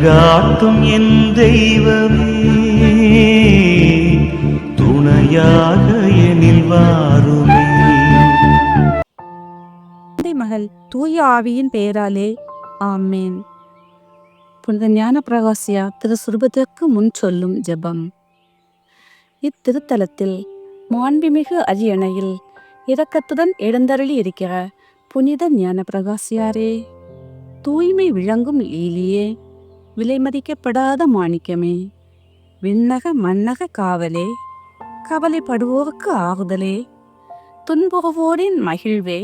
வழிகாட்டும் என் தெய்வமே, துணையாக எனில் வாருமே. மகள் தூய ஆவியின் பெயராலே ஆமேன். புனித ஞான பிரகாசியா திரு சுரூபத்திற்கு முன் சொல்லும் ஜெபம். இத்திருத்தலத்தில் மாண்புமிகு அரியணையில் இரக்கத்துடன் எழுந்தருளி இருக்கிற புனித ஞான பிரகாசியாரே, தூய்மை விளங்கும் லீலியே, விலைமதிக்கப்படாத மாணிக்கமே, விண்ணக மன்னக காவலே, கவலைப்படுவோருக்கு ஆறுதலே, துன்புறுவோரின் மகிழ்வே,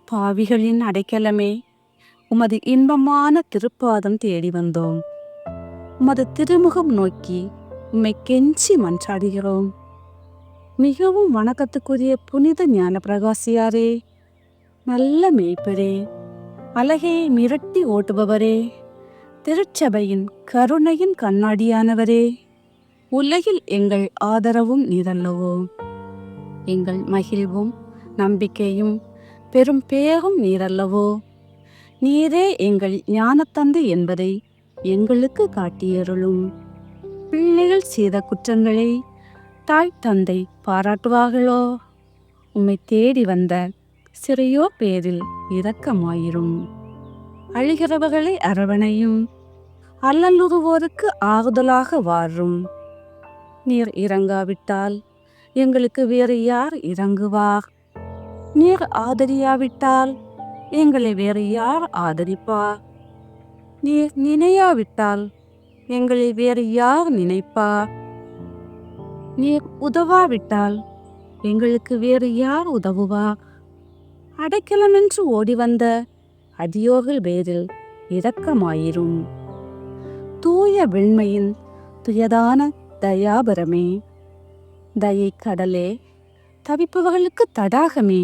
பாவிகளின் அடைக்கலமே, உமது இன்பமான திருப்பாதம் தேடி வந்தோம். உமது திருமுகம் நோக்கி உம்மை கெஞ்சி மன்றாடுகிறோம். மிகவும் வணக்கத்துக்குரிய புனித ஞான பிரகாசியாரே, நல்ல மேய்ப்பரே, அழகையை மிரட்டி ஓட்டுபவரே, திருச்சபையின் கருணையின் கண்ணாடியானவரே, உலகில் எங்கள் ஆதரவும் நீரல்லவோ, எங்கள் மகிழ்வும் நம்பிக்கையும் பெரும் பேரும் நீரல்லவோ. நீரே எங்கள் ஞானத்தந்தை என்பதை எங்களுக்கு காட்டியருளும். பிள்ளைகள் செய்த குற்றங்களை தாய் தந்தை பாராட்டுவார்களோ? உம்மை தேடி வந்த சிறையோ பேரில் இரக்கமாயிரும். அழுகிறவர்களை அரவணையும், அல்லலுறுவோருக்கு ஆறுதலாக வாரும். நீர் இறங்காவிட்டால் எங்களுக்கு வேறு யார் இறங்குவார்? நீர் ஆதரியாவிட்டால் எங்களை வேறு யார் ஆதரிப்பார்? நீர் நினையாவிட்டால் எங்களை வேறு யார் நினைப்பார்? நீர் உதவாவிட்டால் எங்களுக்கு வேறு யார் உதவுவார்? அடைக்கலமென்று ஓடி வந்த அடியோர்கள் பேரில் இரக்கமாயிரும். தூய வெண்மையின் துயதான தயாபரமே, தயை கடலே, தவிப்பவர்களுக்கு தடாகமே,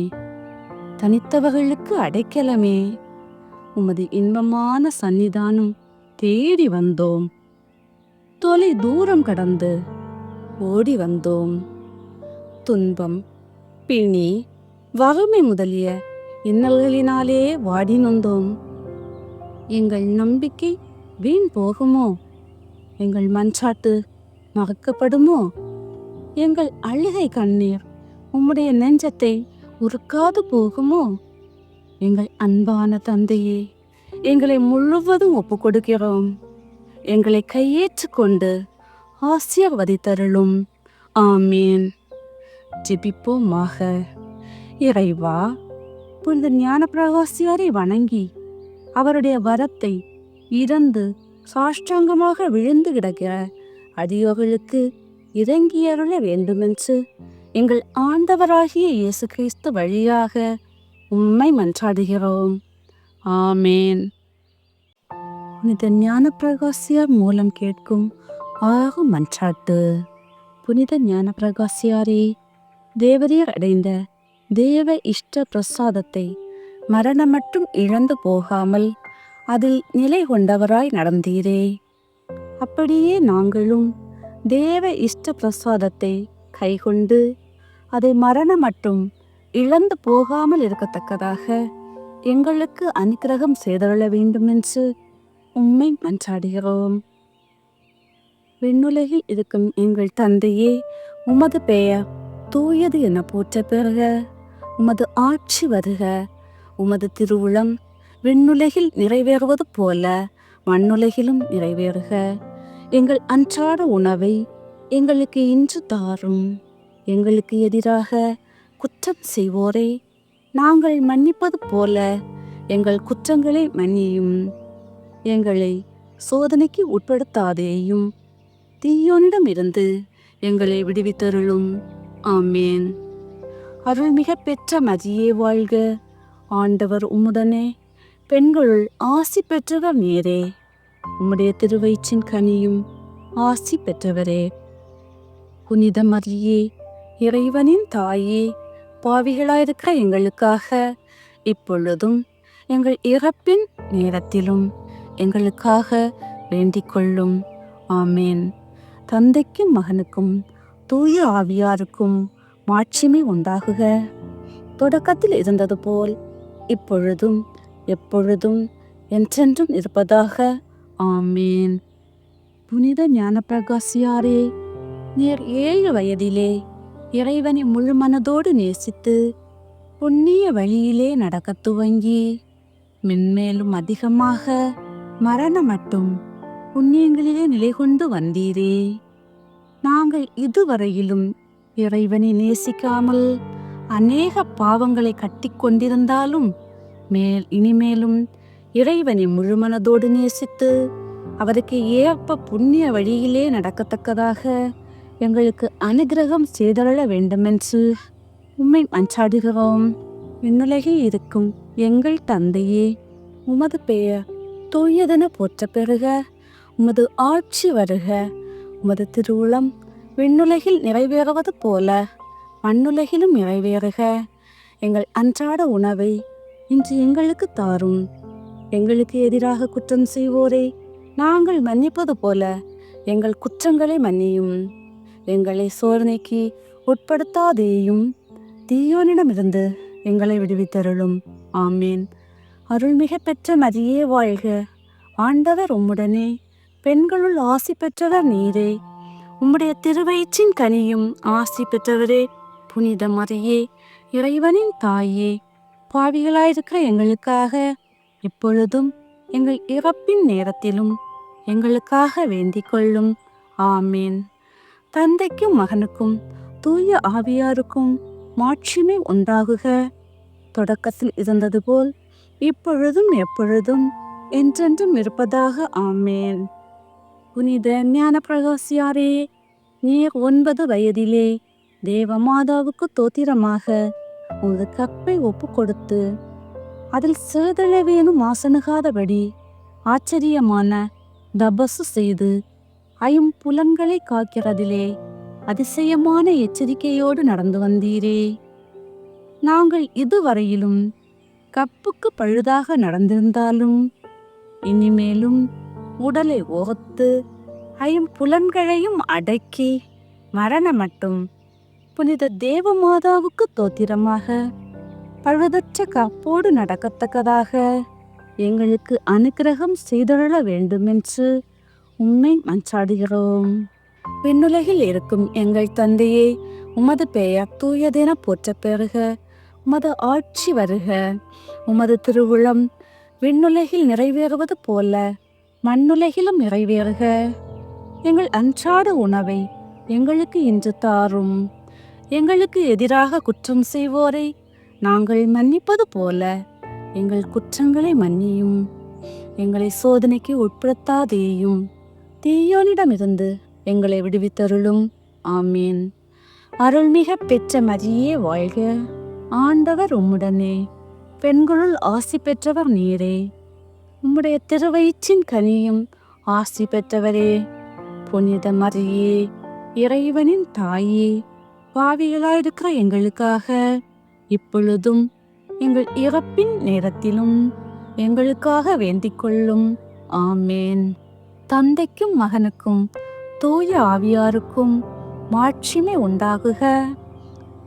தனித்தவர்களுக்கு அடைக்கலமே, உமது இன்பமான சன்னிதானம் தேடி வந்தோம். தொலை தூரம் கடந்து ஓடி வந்தோம். துன்பம், பிணி, வறுமை முதலிய இன்னல்களினாலே வாடி நொந்தோம். எங்கள் நம்பிக்கை வீண் போகுமோ? எங்கள் மன்றாட்டு மறக்கப்படுமோ? எங்கள் அழுகை கண்ணீர் உம்முடைய நெஞ்சத்தை உருக்காது போகுமோ? எங்கள் அன்பான தந்தையே, எங்களை முழுவதும் ஒப்பு கொடுக்கிறோம். எங்களை கையேற்று கொண்டு ஆசீர்வதித்தருளும். ஆமீன். ஜெபிப்போமாக. இறைவா, புனித ஞான பிரகாசியாரை வணங்கி அவருடைய வரத்தை இறந்து சாஷ்டாங்கமாக விழுந்து கிடக்கிற அடியோர்களுக்கு இறங்கியருள வேண்டுமென்று எங்கள் ஆண்டவராகிய இயேசு கிறிஸ்து வழியாக உம்மை மன்றாடுகிறோம். ஆமேன். புனித ஞான பிரகாசியார் மூலம் கேட்கும் ஆறு மன்றாட்டு. புனித ஞான பிரகாசியாரே, தேவரீர் அடைந்த தேவ இஷ்ட பிரசாதத்தை மரணம் மட்டும் இழந்து போகாமல் அதில் நிலை கொண்டவராய் நடந்தீரே. அப்படியே நாங்களும் தேவ இஷ்ட பிரசாதத்தை கைகொண்டு அதை மரணம் மட்டும் இழந்து போகாமல் இருக்கத்தக்கதாக எங்களுக்கு அனுக்கிரகம் செய்தருள வேண்டுமென்று உம்மை மன்றாடுகிறோம். விண்ணுலகில் இருக்கும் எங்கள் தந்தையே, உமது பெயர் தூயது என போற்ற பெறுக. உமது ஆட்சி வருக. உமது திருவுளம் விண்ணுலகில் நிறைவேறுவது போல மண்ணுலகிலும் நிறைவேறுக. எங்கள் அன்றாட உணவை எங்களுக்கு இன்று தாரும். எங்களுக்கு எதிராக குற்றம் செய்வோரை நாங்கள் மன்னிப்பது போல எங்கள் குற்றங்களை மன்னியும். எங்களை சோதனைக்கு உட்படுத்தாதேயும், தீயோனிடமிருந்து எங்களை விடுவித்தருளும். ஆமேன். அருள்மிக பெற்ற மரியே வாழ்க. ஆண்டவர் உம்முடனே, பெண்களுள் ஆசி பெற்றவர் நீரே. உம்முடைய திருவயிற்றின் கனியும் ஆசி பெற்றவரே. புனித மரியே, இறைவனின் தாயே, பாவிகளாயிருக்கிற எங்களுக்காக இப்பொழுதும் எங்கள் இறப்பின் நேரத்திலும் எங்களுக்காக வேண்டிக் கொள்ளும். ஆமேன். தந்தைக்கும் மகனுக்கும் தூய ஆவியாருக்கும் மாட்சிமை உண்டாகுக. தொடக்கத்தில் இருந்தது போல் இப்பொழுதும் எப்பொழுதும் என்றென்றும் இருப்பதாக. ஆமேன். புனித ஞானப்பிரகாசியாரே, நீர் 7 வயதிலே இறைவனை முழு மனதோடு நேசித்து புண்ணிய வழியிலே நடக்கத் துவங்கி மென்மேலும் அதிகமாக மரணம் மட்டும் புண்ணியங்களிலே நிலை கொண்டு வந்தீரே. நாங்கள் இதுவரையிலும் இறைவனை நேசிக்காமல் அநேக பாவங்களை கட்டி கொண்டிருந்தாலும் இனிமேலும் இறைவனை முழுமனதோடு நேசித்து அவருக்கு ஏற்ப புண்ணிய வழியிலே நடக்கத்தக்கதாக எங்களுக்கு அனுகிரகம் செய்தருள வேண்டுமென்று உம்மை மன்றாடுகிறோம். விண்ணுலகில் இருக்கும் எங்கள் தந்தையே, உமது பெயர் தூயதென போற்ற பெறுக. உமது ஆட்சி வருக. உமது திருவுளம் விண்ணுலகில் நிறைவேறுவது போல மண்ணுலகிலும் நிறைவேறுக. எங்கள் அன்றாட உணவை இன்று எங்களுக்கு தாரும். எங்களுக்கு எதிராக குற்றம் செய்வோரை நாங்கள் மன்னிப்பது போல எங்கள் குற்றங்களை மன்னியும். எங்களை சோதனைக்கு உட்படுத்தாதேயும், தீயோனிடமிருந்து எங்களை விடுவித்தருளும். ஆமேன். அருள்மிக பெற்ற மரியே வாழ்க. ஆண்டவர் உம்முடனே, பெண்களுள் ஆசி பெற்றவர் நீரே. உம்முடைய திருவயிற்றின் கனியும் ஆசி பெற்றவரே. புனித மரியே, இறைவனின் தாயே, பாவிகளாயிருக்கிற எங்களுக்காக இப்பொழுதும் எங்கள் இறப்பின் நேரத்திலும் எங்களுக்காக வேண்டிக் கொள்ளும். ஆமேன். தந்தைக்கும் மகனுக்கும் தூய ஆவியாருக்கும் மாட்சிமை உண்டாகுக. தொடக்கத்தில் இருந்தது போல் இப்பொழுதும் எப்பொழுதும் என்றென்றும் இருப்பதாக. ஆமேன். புனித ஞானப்பிரகாசியாரே, நீர் 9 வயதிலே தேவமாதாவுக்கு தோத்திரமாக உமது கற்பை ஒப்பு கொடுத்து அதில் சிறிதளவேனும் மாசணுகாதபடி ஆச்சரியமான தபசு செய்து ஐம்புலன்களை காக்கிறதிலே அதிசயமான எச்சரிக்கையோடு நடந்து வந்தீரே. நாங்கள் இதுவரையிலும் கப்புக்கு பழுதாக நடந்திருந்தாலும் இனிமேலும் உடலை ஓர்த்து ஐம்புலன்களையும் அடக்கி மரணம் மட்டும் புனித தேவமாதாவுக்கு தோத்திரமாக பழுதற்ற கப்போடு நடக்கத்தக்கதாக எங்களுக்கு அனுக்கிரகம் செய்தருள வேண்டுமென்று உம்மை மன்றாடுகிறோம். விண்ணுலகில் இருக்கும் எங்கள் தந்தையே, உமது பெயர் தூயதென போற்ற பெறுக. உமது ஆட்சி வருக. உமது திருவுளம் விண்ணுலகில் நிறைவேறுவது போல மண்ணுலகிலும் நிறைவேறுக. எங்கள் அன்றாட உணவை எங்களுக்கு இன்று தாரும். எங்களுக்கு எதிராக குற்றம் செய்வோரை நாங்கள் மன்னிப்பது போல எங்கள் குற்றங்களை மன்னியும். எங்களை சோதனைக்கு உட்படுத்தாதேயும், தீயோனிடமிருந்து எங்களை விடுவித்தருளும். ஆமீன். அருள்மிக பெற்ற மரியே வாழ்க. ஆண்டவர் உம்முடனே, பெண்களுள் ஆசி பெற்றவர் நீரே. உம்முடைய திருவயிற்றின் கனியும் ஆசி பெற்றவரே. புனித மரியே, இறைவனின் தாயே, பாவிகளாயிருக்கிற எங்களுக்காக இப்பொழுதும் எங்கள் இறப்பின் நேரத்திலும் எங்களுக்காக வேண்டிக் கொள்ளும். ஆமேன். தந்தைக்கும் மகனுக்கும் தூய ஆவியாருக்கும் மாட்சிமை உண்டாகுக.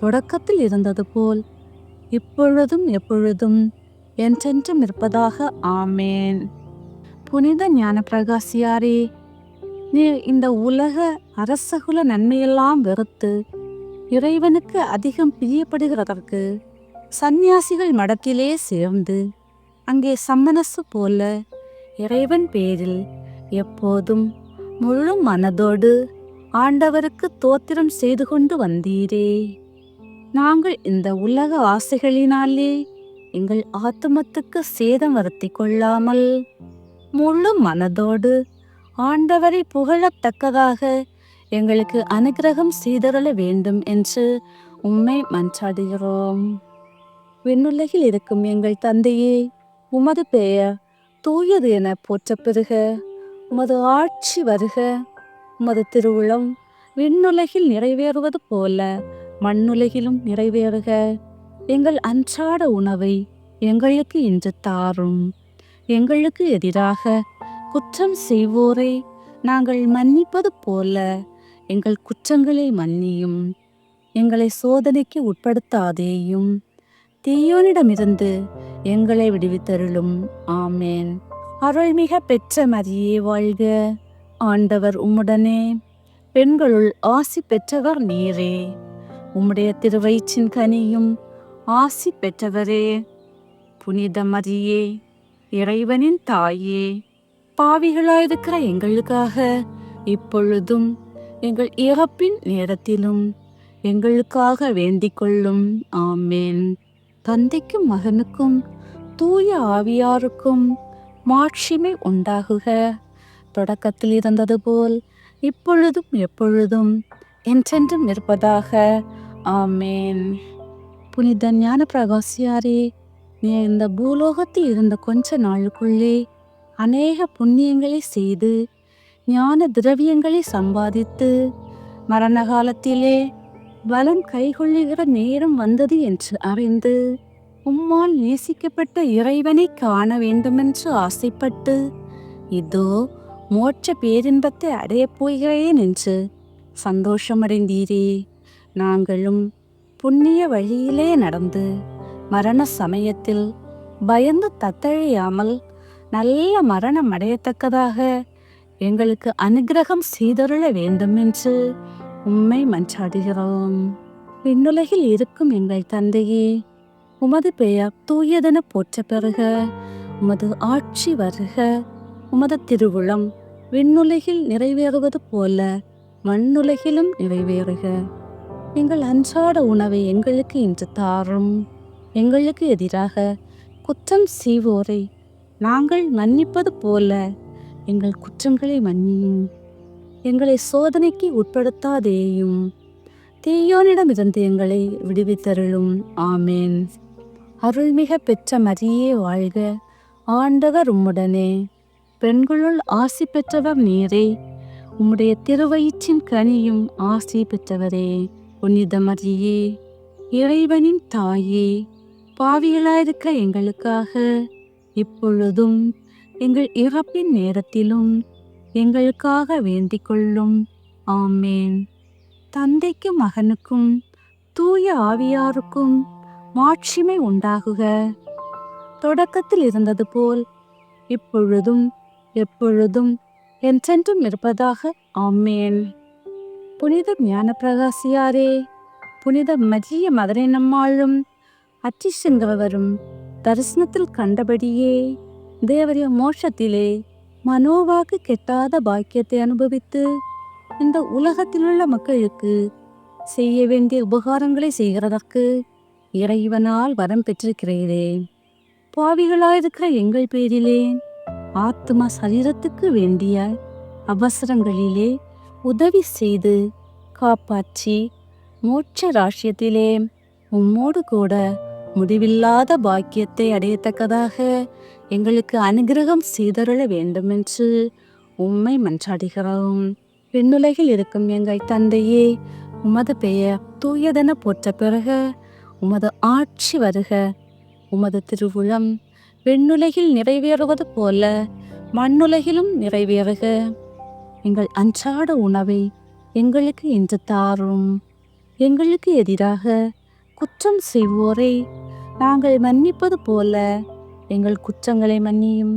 தொடக்கத்தில் இருந்தது போல் இப்பொழுதும் எப்பொழுதும் என்றென்றும் இருப்பதாக. ஆமேன். புனித ஞானப்பிரகாசியாரே, நீர் இந்த உலக அரசகுல நன்மையெல்லாம் வெறுத்து இறைவனுக்கு அதிகம் பிரியப்படுகிறதற்கு சந்நியாசிகள் மடத்திலே சேர்ந்து அங்கே சம்மனசு போல இறைவன் பேரில் எப்போதும் முழு மனதோடு ஆண்டவருக்கு தோத்திரம் செய்து கொண்டு வந்தீரே. நாங்கள் இந்த உலக ஆசைகளினாலே எங்கள் ஆத்துமத்துக்கு சேதம் வருத்தி கொள்ளாமல் முழு மனதோடு ஆண்டவரை புகழத்தக்கதாக எங்களுக்கு அனுக்கிரகம் செய்தருள வேண்டும் என்று உம்மை மன்றாடுகிறோம். விண்ணுலகில் இருக்கும் எங்கள் தந்தையே, உமது பெயர் தூயது என போற்ற பெறுக. உமது ஆட்சி வருக. உமது திருவுளம் விண்ணுலகில் நிறைவேறுவது போல மண்ணுலகிலும் நிறைவேறுக. எங்கள் அன்றாட உணவை எங்களுக்கு இன்று தாரும். எங்களுக்கு எதிராக குற்றம் செய்வோரை நாங்கள் மன்னிப்பது போல எங்கள் குற்றங்களை மன்னியும். எங்களை சோதனைக்கு உட்படுத்தாதேயும், தீயோனிடமிருந்து எங்களை விடுவித்தருளும். ஆமேன். அருள்மிக பெற்ற மரியே வாழ்க, ஆண்டவர் உம்முடனே, பெண்களுள் ஆசி பெற்றவர் நீரே. உம்முடைய திருவயிற்றின் கனியும் ஆசி பெற்றவரே. புனித மரியே, இறைவனின் தாயே, பாவிகளாயிருக்கிற எங்களுக்காக இப்பொழுதும் எங்கள் இறப்பின் நேரத்திலும் எங்களுக்காக வேண்டிக் கொள்ளும். ஆமேன். தந்தைக்கும் மகனுக்கும் தூய ஆவியாருக்கும் மாட்சிமை உண்டாகுக. தொடக்கத்தில் இருந்தது போல் இப்பொழுதும் எப்பொழுதும் என்றென்றும் இருப்பதாக. ஆமேன். புனித ஞான பிரகாசியாரே, நீ இந்த பூலோகத்தில் இருந்த கொஞ்ச நாளுக்குள்ளே அநேக புண்ணியங்களை செய்து ஞான திரவியங்களை சம்பாதித்து மரண காலத்திலே பலம் கைகொள்ளுகிற நேரம் வந்தது என்று அறிந்து உம்மால் நேசிக்கப்பட்ட இறைவனை காண வேண்டுமென்று ஆசைப்பட்டு இதோ மோட்ச பேரின்பத்தை அடையப் போகிறேன் என்று சந்தோஷமடைந்தீரே. நாங்களும் புண்ணிய வழியிலே நடந்து மரண சமயத்தில் பயந்து தத்தழியாமல் நல்ல மரணம் அடையத்தக்கதாக எங்களுக்கு அனுக்கிரகம் செய்தருள வேண்டுமென்று உம்மை மன்றாடுகிறோம். விண்ணுலகில் இருக்கும் எங்கள் தந்தையே, உமது பெயர் தூயதென போற்ற பெறுக. உமது ஆட்சி வருக. உமது திருவுளம் விண்ணுலகில் நிறைவேறுவது போல மண்ணுலகிலும் நிறைவேறுக. எங்கள் அன்றாட உணவை எங்களுக்கு இன்று தாரும். எங்களுக்கு எதிராக குற்றம் செய்வோரை நாங்கள் மன்னிப்பது போல எங்கள் குற்றங்களை மன்னியும். எங்களை சோதனைக்கு உட்படுத்தாதேயும், தீயோனிடமிருந்து எங்களை விடுவித்தருளும். ஆமேன். அருள்மிக பெற்ற மரியே வாழ்க, ஆண்டவர் உம்முடனே, பெண்களுள் ஆசி பெற்றவர் நீரே. உம்முடைய திருவயிற்றின் கனியும் ஆசி பெற்றவரே. புனித மரியே, இறைவனின் தாயே, பாவிகளாயிருக்க எங்களுக்காக இப்பொழுதும் எங்கள் இறப்பின் நேரத்திலும் எங்களுக்காக வேண்டிக் கொள்ளும். ஆமேன். தந்தைக்கும் மகனுக்கும் தூய ஆவியாருக்கும் மாட்சிமை உண்டாகுக. தொடக்கத்தில் இருந்தது போல் இப்பொழுதும் எப்பொழுதும் என்றென்றும் இருப்பதாக. ஆமேன். புனித ஞான பிரகாசியாரே, புனித மரிய மதரை நம்மாளும் அச்சிஷங்கிறவரும் தரிசனத்தில் கண்டபடியே தேவரிய மோட்சத்திலே மனோவாக்கு கெட்டாத பாக்கியத்தை அனுபவித்து இந்த உலகத்திலுள்ள மக்களுக்கு செய்ய வேண்டிய உபகாரங்களை செய்கிறதற்கு இறைவனால் வரம் பெற்றிருக்கிறீரே. பாவிகளாயிருக்கிற எங்கள் பேரிலே ஆத்மா சரீரத்துக்கு வேண்டிய அவசரங்களிலே உதவி செய்து காப்பாற்றி மோட்ச ராஷ்யத்திலே உம்மோடு கூட முடிவில்லாத பாக்கியத்தை அடையத்தக்கதாக எங்களுக்கு அனுகிரகம் செய்தருள வேண்டுமென்று உம்மை மன்றாடுகிறோம். விண்ணுலகில் இருக்கும் எங்கள் தந்தையே, உமது பெயர் தூயதென போற்ற பெறுக. உமது ஆட்சி வருக. உமது திருவுளம் விண்ணுலகில் நிறைவேறுவது போல மண்ணுலகிலும் நிறைவேறுக. எங்கள் அன்றாட உணவை எங்களுக்கு இன்று தாரும். எங்களுக்கு எதிராக குற்றம் செய்வோரை நாங்கள் மன்னிப்பது போல எங்கள் குற்றங்களை மன்னியும்.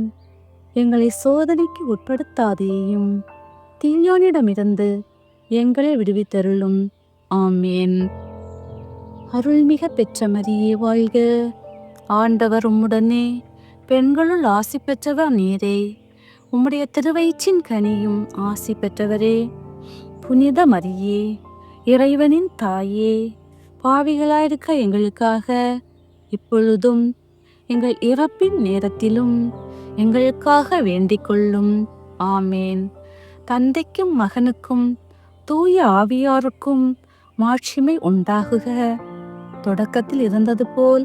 எங்களை சோதனைக்கு உட்படுத்தாதேயும், தீயோனிடமிருந்து எங்களை விடுவித்தருளும். ஆமேன். அருள்மிக பெற்ற மரியே வாழ்க, ஆண்டவர் உம்முடனே, பெண்களுள் ஆசி பெற்றவர் நீரே. உம்முடைய திருவயிற்றின் கனியும் ஆசி பெற்றவரே. புனித மரியே, இறைவனின் தாயே, பாவிகளாயிருக்க எங்களுக்காக இப்பொழுதும் எங்கள் இறப்பின் நேரத்திலும் எங்களுக்காக வேண்டிக் கொள்ளும். ஆமேன். தந்தைக்கும் மகனுக்கும் தூய ஆவியாருக்கும் மாட்சிமை உண்டாகுக. தொடக்கத்தில் இருந்தது போல்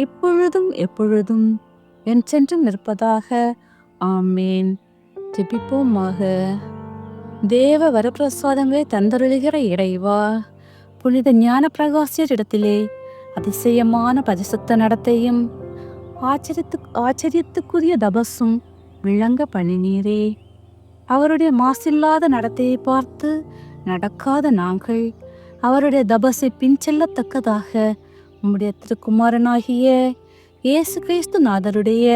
இப்பொழுதும் எப்பொழுதும் என்றென்றும் இருப்பதாக. ஆமேன். ஜெபிப்போமாக. தேவ வரப்பிரசாதங்களை தந்தருளுகிற இறைவா, புனித ஞான பிரகாசியரிடத்திலே அதிசயமான பரிசுத்த நடத்தையும் ஆச்சரியத்துக்குரிய தபசும் விளங்க பண்ணினீரே. அவருடைய மாசில்லாத நடத்தையை பார்த்து நடக்காத நாங்கள் அவருடைய தபசை பின்செல்லத்தக்கதாக உம்முடைய திருக்குமாரனாகிய இயேசு கிறிஸ்து நாதருடைய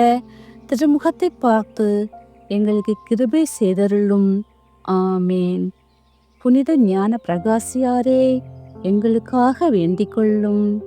திருமுகத்தை பார்த்து எங்களுக்கு கிருபை செய்தருளும். ஆமேன். புனித ஞான பிரகாசியாரே, எங்களுக்காக வேண்டிக் கொள்ளும்.